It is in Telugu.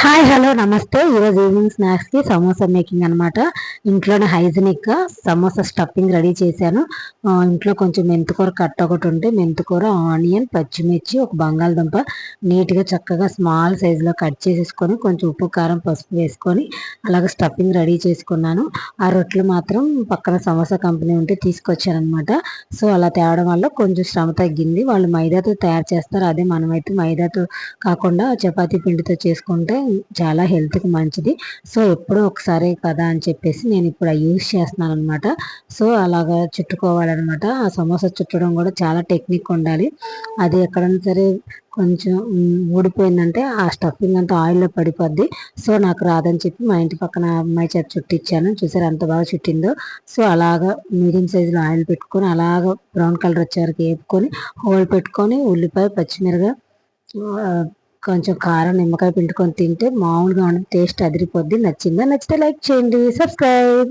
హాయ్ హలో నమస్తే. ఈరోజు ఈవినింగ్ స్నాక్స్కి సమోసా మేకింగ్ అనమాట. ఇంట్లోనే హైజీనిక్గా సమోసా స్టఫింగ్ రెడీ చేశాను. ఇంట్లో కొంచెం మెంతికూర కట్ట ఒకటి ఉంటే మెంతికూర, ఆనియన్, పచ్చిమిర్చి, ఒక బంగాళదుంప నీట్గా చక్కగా స్మాల్ సైజులో కట్ చేసేసుకొని కొంచెం ఉప్పు కారం పసుపు వేసుకొని అలాగే స్టఫింగ్ రెడీ చేసుకున్నాను. ఆ రొట్టెలు మాత్రం పక్కన సమోసా కంపెనీ ఉంటే తీసుకొచ్చాను అనమాట. సో అలా తేవడం వల్ల కొంచెం శ్రమ తగ్గింది. వాళ్ళు మైదాతో తయారు చేస్తారు, అదే మనమైతే మైదాతో కాకుండా చపాతీ పిండితో చేసుకుంటే చాలా హెల్త్కి మంచిది. సో ఎప్పుడో ఒకసారి కదా అని చెప్పేసి నేను ఇప్పుడు యూజ్ చేస్తున్నాను అనమాట. సో అలాగా చుట్టుకోవాలన్నమాట. ఆ సమోసా చుట్టడం కూడా చాలా టెక్నిక్ ఉండాలి. అది ఎక్కడైనా సరే కొంచెం ఊడిపోయిందంటే ఆ స్టఫింగ్ అంతా ఆయిల్లో పడిపోద్ది. సో నాకు రాదని చెప్పి మా ఇంటి పక్కన అమ్మాయి చేత చుట్టించాను. చూసారు ఎంత బాగా చుట్టిందో. సో అలాగా మీడియం సైజులో ఆయిల్ పెట్టుకొని అలాగా బ్రౌన్ కలర్ వచ్చే వరకు వేపుకొని హోల్ పెట్టుకొని ఉల్లిపాయ పచ్చిమిరపకాయ కొంచెం కారం నిమ్మకాయ పిండుకొని తింటే మామూలుగా ఉండదు, టేస్ట్ అదిరిపోద్ది. నచ్చిందా? నచ్చితే లైక్ చేయండి, సబ్స్క్రైబ్.